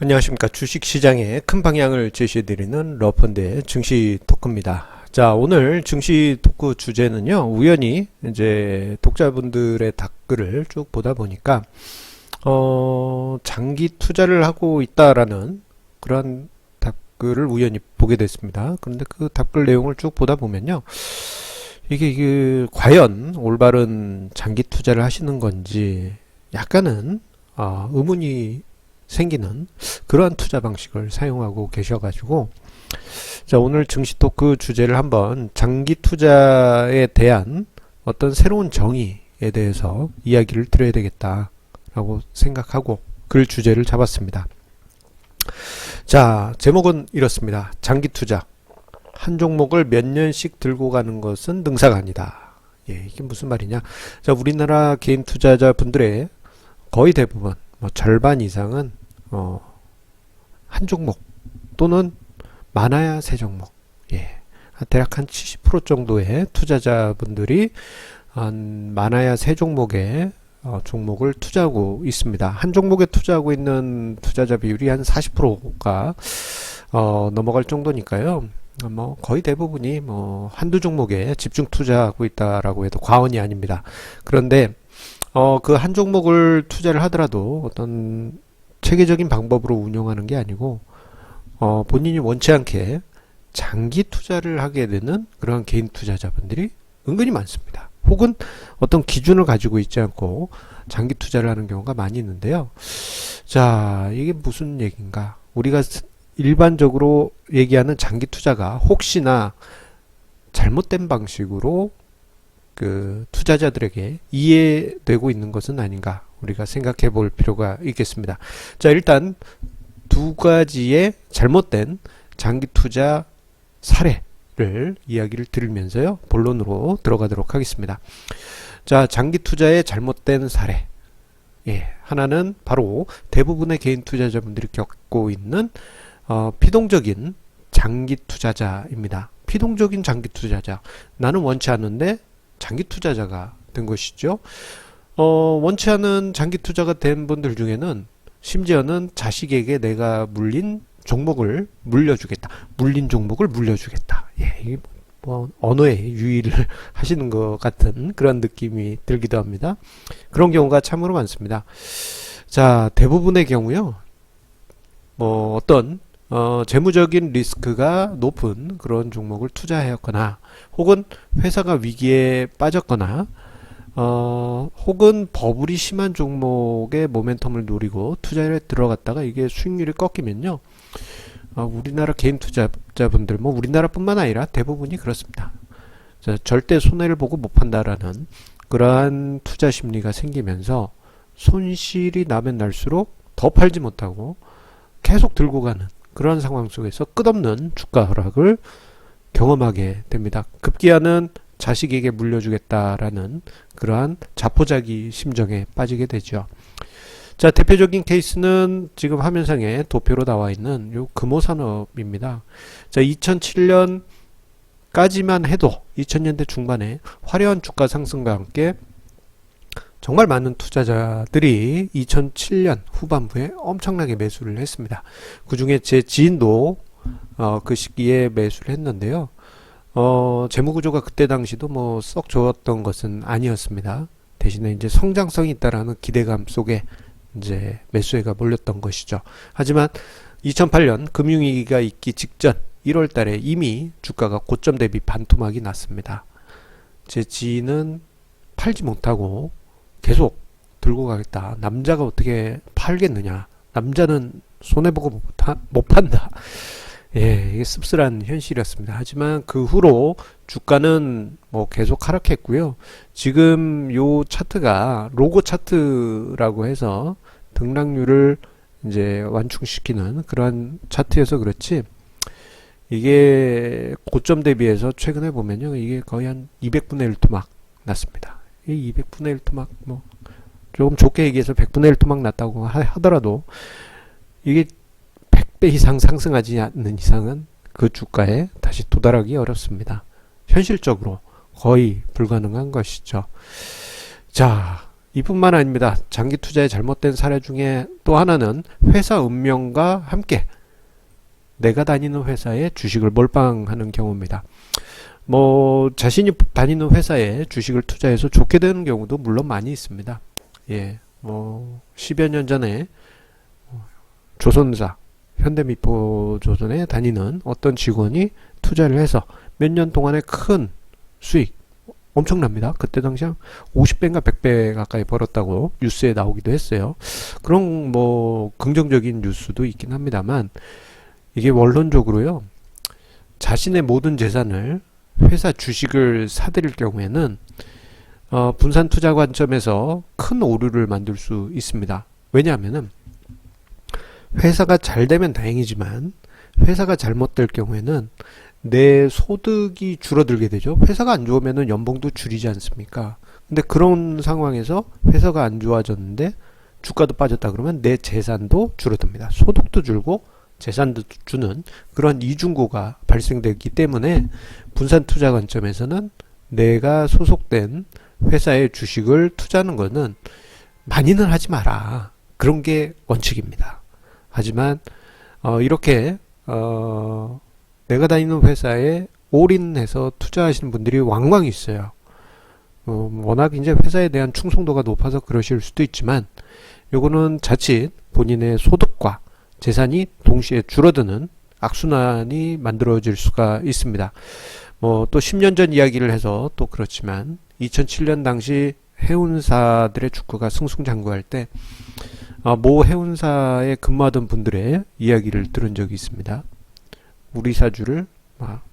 안녕하십니까. 주식시장의 큰 방향을 제시해드리는 러펀드의 증시 토크입니다. 자, 오늘 증시 토크 주제는요, 우연히 이제 독자분들의 댓글을 쭉 보다 보니까, 장기 투자를 하고 있다라는 그런 댓글을 우연히 보게 됐습니다. 그런데 그 댓글 내용을 쭉 보다 보면요, 이게 과연 올바른 장기 투자를 하시는 건지 약간은 의문이 생기는 그러한 투자 방식을 사용하고 계셔가지고, 자, 오늘 증시 토크 주제를 한번 장기 투자에 대한 어떤 새로운 정의에 대해서 이야기를 드려야 되겠다라고 생각하고 그 주제를 잡았습니다. 자, 제목은 이렇습니다. 장기 투자. 한 종목을 몇 년씩 들고 가는 것은 능사가 아니다. 예, 이게 무슨 말이냐? 자, 우리나라 개인 투자자분들의 거의 대부분, 뭐 절반 이상은 한 종목 또는 많아야 세 종목, 예, 대략 한 70% 정도의 투자자분들이 한 많아야 세 종목의 종목을 투자하고 있습니다. 한 종목에 투자하고 있는 투자자 비율이 한 40%가 넘어갈 정도니까요. 뭐 거의 대부분이 뭐 한두 종목에 집중 투자하고 있다라고 해도 과언이 아닙니다. 그런데 그 한 종목을 투자를 하더라도 어떤 체계적인 방법으로 운용하는 게 아니고 본인이 원치 않게 장기 투자를 하게 되는 그런 개인 투자자분들이 은근히 많습니다. 혹은 어떤 기준을 가지고 있지 않고 장기 투자를 하는 경우가 많이 있는데요. 자, 이게 무슨 얘기인가? 우리가 일반적으로 얘기하는 장기 투자가 혹시나 잘못된 방식으로 그 투자자들에게 이해되고 있는 것은 아닌가, 우리가 생각해 볼 필요가 있겠습니다. 자, 일단 두 가지의 잘못된 장기 투자 사례를 이야기를 드리면서요, 본론으로 들어가도록 하겠습니다. 자, 장기 투자의 잘못된 사례. 예, 하나는 바로 대부분의 개인 투자자분들이 겪고 있는 피동적인 장기 투자자입니다. 피동적인 장기 투자자. 나는 원치 않는데 장기 투자자가 된 것이죠. 원치 않은 장기 투자가 된 분들 중에는 심지어는 자식에게 내가 물린 종목을 물려주겠다. 물린 종목을 물려주겠다. 예, 이게 뭐 언어의 유의를 하시는 것 같은 그런 느낌이 들기도 합니다. 그런 경우가 참으로 많습니다. 자, 대부분의 경우요, 뭐 어떤 재무적인 리스크가 높은 그런 종목을 투자하였거나, 혹은 회사가 위기에 빠졌거나, 혹은 버블이 심한 종목의 모멘텀을 노리고 투자에 들어갔다가 이게 수익률이 꺾이면요, 우리나라 개인 투자자분들, 뭐 우리나라뿐만 아니라 대부분이 그렇습니다. 자, 절대 손해를 보고 못 판다라는 그러한 투자 심리가 생기면서 손실이 나면 날수록 더 팔지 못하고 계속 들고 가는 그런 상황 속에서 끝없는 주가 하락을 경험하게 됩니다. 급기야는 자식에게 물려주겠다라는 그러한 자포자기 심정에 빠지게 되죠. 자, 대표적인 케이스는 지금 화면상에 도표로 나와 있는 요 금호산업입니다. 자, 2007년까지만 해도 2000년대 중반에 화려한 주가 상승과 함께 정말 많은 투자자들이 2007년 후반부에 엄청나게 매수를 했습니다. 그 중에 제 지인도 그 시기에 매수를 했는데요. 재무구조가 그때 당시도 뭐 썩 좋았던 것은 아니었습니다. 대신에 이제 성장성이 있다라는 기대감 속에 이제 매수해가 몰렸던 것이죠. 하지만 2008년 금융위기가 있기 직전 1월 달에 이미 주가가 고점 대비 반토막이 났습니다. 제 지인은 팔지 못하고 계속 들고 가겠다. 남자가 어떻게 팔겠느냐. 남자는 손해보고 못 판다. 예, 이게 씁쓸한 현실이었습니다. 하지만 그 후로 주가는 뭐 계속 하락했고요. 지금 요 차트가 로고 차트라고 해서 등락률을 이제 완충시키는 그러한 차트여서 그렇지, 이게 고점 대비해서 최근에 보면요, 이게 거의 한 200분의 1 토막 났습니다. 이 200분의 1 토막, 뭐 조금 좋게 얘기해서 100분의 1 토막 났다고 하더라도 이게 100배 이상 상승하지 않는 이상은 그 주가에 다시 도달하기 어렵습니다. 현실적으로 거의 불가능한 것이죠. 자, 이뿐만 아닙니다. 장기 투자의 잘못된 사례 중에 또 하나는 회사 운명과 함께 내가 다니는 회사에 주식을 몰빵하는 경우입니다. 뭐 자신이 다니는 회사에 주식을 투자해서 좋게 되는 경우도 물론 많이 있습니다. 예, 뭐 10여 년 전에 조선사 현대미포조선에 다니는 어떤 직원이 투자를 해서 몇 년 동안에 큰 수익 엄청납니다. 그때 당시 한 50배인가 100배 가까이 벌었다고 뉴스에 나오기도 했어요. 그런 뭐 긍정적인 뉴스도 있긴 합니다만 이게 원론적으로요. 자신의 모든 재산을 회사 주식을 사들일 경우에는 분산 투자 관점에서 큰 오류를 만들 수 있습니다. 왜냐하면은 회사가 잘 되면 다행이지만 회사가 잘못될 경우에는 내 소득이 줄어들게 되죠. 회사가 안 좋으면은 연봉도 줄이지 않습니까? 근데 그런 상황에서 회사가 안 좋아졌는데 주가도 빠졌다 그러면 내 재산도 줄어듭니다. 소득도 줄고 재산도 주는 그런 이중고가 발생되기 때문에 분산 투자 관점에서는 내가 소속된 회사의 주식을 투자하는 거는 많이는 하지 마라. 그런 게 원칙입니다. 하지만 이렇게 내가 다니는 회사에 올인해서 투자하시는 분들이 왕왕 있어요. 워낙 이제 회사에 대한 충성도가 높아서 그러실 수도 있지만 요거는 자칫 본인의 소득과 재산이 동시에 줄어드는 악순환이 만들어질 수가 있습니다. 뭐 또 10년 전 이야기를 해서 또 그렇지만 2007년 당시 해운사들의 주가가 승승장구할 때 모 해운사에 근무하던 분들의 이야기를 들은 적이 있습니다. 우리 사주를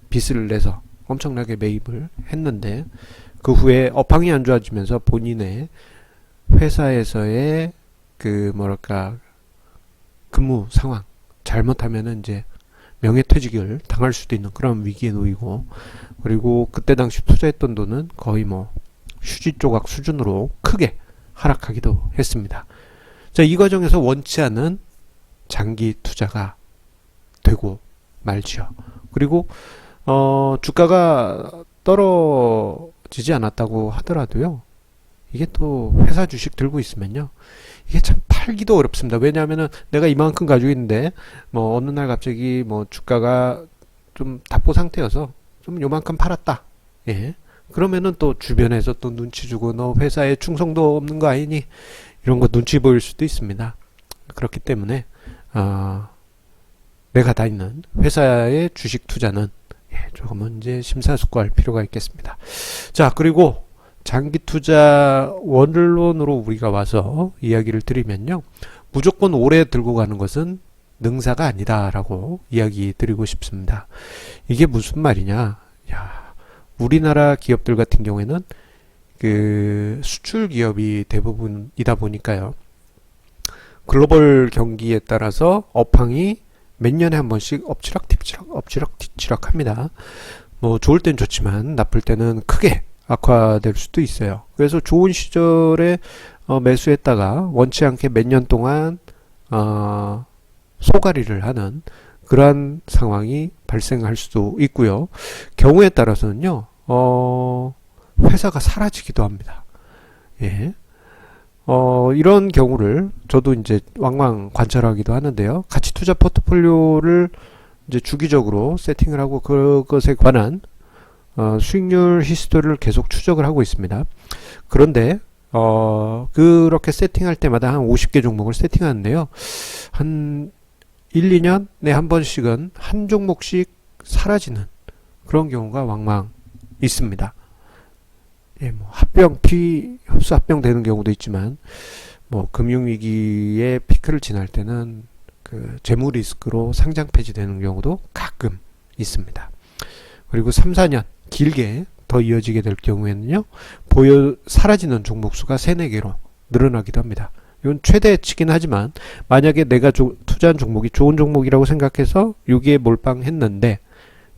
빚을 내서 엄청나게 매입을 했는데 그 후에 업황이 안 좋아지면서 본인의 회사에서의 그 뭐랄까 근무 상황 잘못하면은 이제 명예퇴직을 당할 수도 있는 그런 위기에 놓이고 그리고 그때 당시 투자했던 돈은 거의 뭐 휴지 조각 수준으로 크게 하락하기도 했습니다. 자, 이 과정에서 원치 않은 장기 투자가 되고 말지요. 그리고 주가가 떨어지지 않았다고 하더라도요. 이게 또 회사 주식 들고 있으면요. 이게 참 팔기도 어렵습니다. 왜냐하면은 내가 이만큼 가지고 있는데 뭐 어느 날 갑자기 뭐 주가가 좀 답보 상태여서 좀 요만큼 팔았다. 예. 그러면은 또 주변에서 또 눈치 주고 너 회사에 충성도 없는 거 아니니? 이런 거 눈치 보일 수도 있습니다. 그렇기 때문에 내가 다니는 회사의 주식 투자는 조금은 이제 심사숙고할 필요가 있겠습니다. 자, 그리고 장기 투자 원론으로 우리가 와서 이야기를 드리면요. 무조건 오래 들고 가는 것은 능사가 아니다라고 이야기 드리고 싶습니다. 이게 무슨 말이냐? 야, 우리나라 기업들 같은 경우에는 그 수출 기업이 대부분이다 보니까요. 글로벌 경기에 따라서 업황이 몇 년에 한 번씩 엎치락 뒤치락 합니다. 뭐 좋을 땐 좋지만 나쁠 때는 크게 악화될 수도 있어요. 그래서 좋은 시절에 매수했다가 원치 않게 몇 년 동안 소가리를 하는 그러한 상황이 발생할 수도 있고요. 경우에 따라서는요. 회사가 사라지기도 합니다. 예. 이런 경우를 저도 이제 왕왕 관찰하기도 하는데요. 가치 투자 포트폴리오를 이제 주기적으로 세팅을 하고 그것에 관한 수익률 히스토리를 계속 추적을 하고 있습니다. 그런데 그렇게 세팅할 때마다 한 50개 종목을 세팅하는데요. 한 1, 2년에 한 번씩은 한 종목씩 사라지는 그런 경우가 왕왕 있습니다. 예, 뭐 흡수 합병 되는 경우도 있지만 뭐 금융위기의 피크를 지날 때는 그 재무 리스크로 상장 폐지되는 경우도 가끔 있습니다. 그리고 3, 4년 길게 더 이어지게 될 경우에는요. 사라지는 종목 수가 3, 4개로 늘어나기도 합니다. 이건 최대치긴 하지만 만약에 내가 투자한 종목이 좋은 종목이라고 생각해서 여기에 몰빵했는데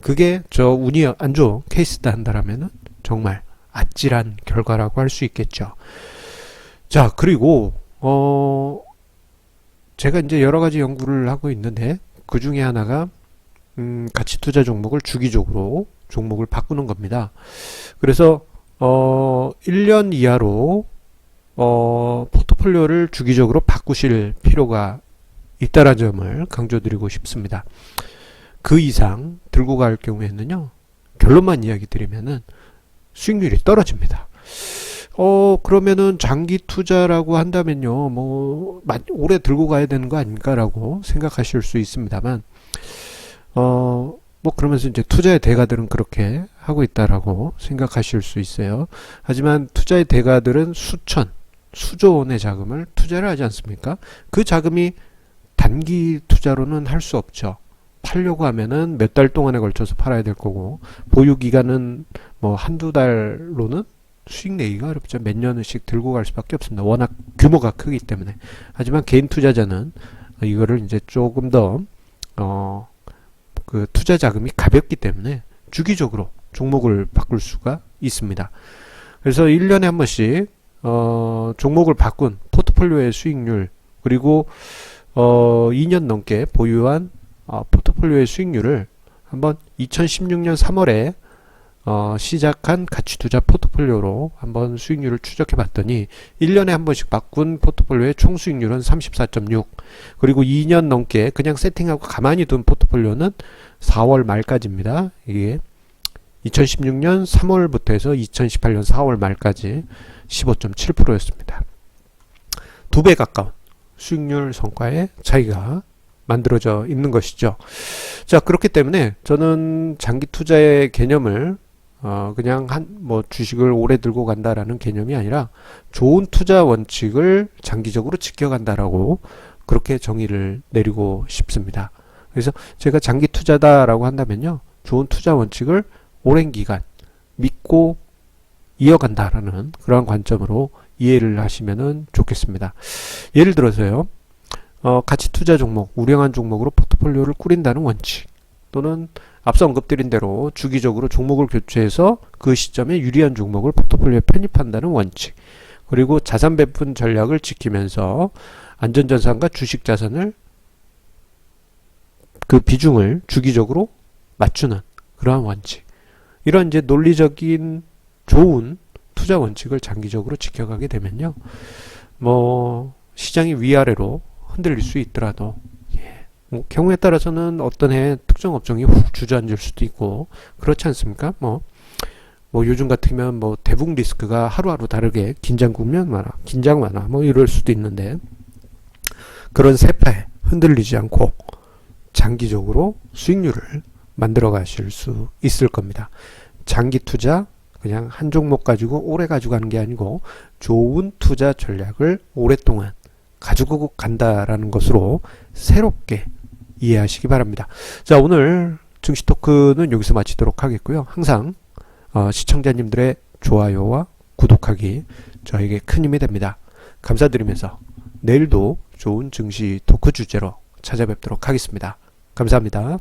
그게 저 운이 안 좋은 케이스다 한다라면은 정말 아찔한 결과라고 할 수 있겠죠. 자, 그리고 제가 이제 여러 가지 연구를 하고 있는데 그 중에 하나가 가치 투자 종목을 주기적으로 종목을 바꾸는 겁니다. 그래서 1년 이하로 포트폴리오를 주기적으로 바꾸실 필요가 있다는 점을 강조드리고 싶습니다. 그 이상 들고 갈 경우에는요, 결론만 이야기 드리면은 수익률이 떨어집니다. 그러면은 장기 투자라고 한다면요, 뭐, 오래 들고 가야 되는 거 아닌가라고 생각하실 수 있습니다만, 뭐, 그러면서 이제 투자의 대가들은 그렇게 하고 있다라고 생각하실 수 있어요. 하지만 투자의 대가들은 수조 원의 자금을 투자를 하지 않습니까? 그 자금이 단기 투자로는 할 수 없죠. 팔려고 하면은 몇 달 동안에 걸쳐서 팔아야 될 거고, 보유 기간은 뭐 한두 달로는 수익 내기가 어렵죠. 몇 년씩 들고 갈 수밖에 없습니다. 워낙 규모가 크기 때문에. 하지만 개인 투자자는 이거를 이제 조금 더, 그 투자 자금이 가볍기 때문에 주기적으로 종목을 바꿀 수가 있습니다. 그래서 1년에 한 번씩, 종목을 바꾼 포트폴리오의 수익률, 그리고 2년 넘게 보유한 포트폴리오의 수익률을 한번 2016년 3월에 시작한 가치투자 포트폴리오로 한번 수익률을 추적해 봤더니 1년에 한 번씩 바꾼 포트폴리오의 총 수익률은 34.6, 그리고 2년 넘게 그냥 세팅하고 가만히 둔 포트폴리오는 4월 말까지입니다. 이게 2016년 3월부터 해서 2018년 4월 말까지 15.7%였습니다. 2배 가까운 수익률 성과의 차이가 만들어져 있는 것이죠. 자, 그렇기 때문에 저는 장기 투자의 개념을 그냥 뭐 주식을 오래 들고 간다라는 개념이 아니라 좋은 투자 원칙을 장기적으로 지켜간다라고 그렇게 정의를 내리고 싶습니다. 그래서 제가 장기 투자다라고 한다면요, 좋은 투자 원칙을 오랜 기간 믿고 이어간다라는 그런 관점으로 이해를 하시면 좋겠습니다. 예를 들어서요, 가치 투자 종목, 우량한 종목으로 포트폴리오를 꾸린다는 원칙, 또는 앞서 언급드린 대로 주기적으로 종목을 교체해서 그 시점에 유리한 종목을 포트폴리오에 편입한다는 원칙, 그리고 자산 배분 전략을 지키면서 안전자산과 주식자산을 그 비중을 주기적으로 맞추는 그러한 원칙, 이런 이제 논리적인 좋은 투자 원칙을 장기적으로 지켜가게 되면요, 뭐 시장이 위아래로 흔들릴 수 있더라도, 뭐 경우에 따라서는 어떤 해 특정 업종이 훅 주저앉을 수도 있고 그렇지 않습니까? 뭐 요즘 같으면 뭐 대북 리스크가 하루하루 다르게 긴장 국면 완화, 긴장 완화 뭐 이럴 수도 있는데, 그런 세파에 흔들리지 않고 장기적으로 수익률을 만들어 가실 수 있을 겁니다. 장기 투자 그냥 한 종목 가지고 오래 가지고 가는 게 아니고 좋은 투자 전략을 오랫동안 가지고 간다라는 것으로 새롭게 이해하시기 바랍니다. 자, 오늘 증시 토크는 여기서 마치도록 하겠고요. 항상 시청자님들의 좋아요와 구독하기 저에게 큰 힘이 됩니다. 감사드리면서 내일도 좋은 증시 토크 주제로 찾아뵙도록 하겠습니다. 감사합니다.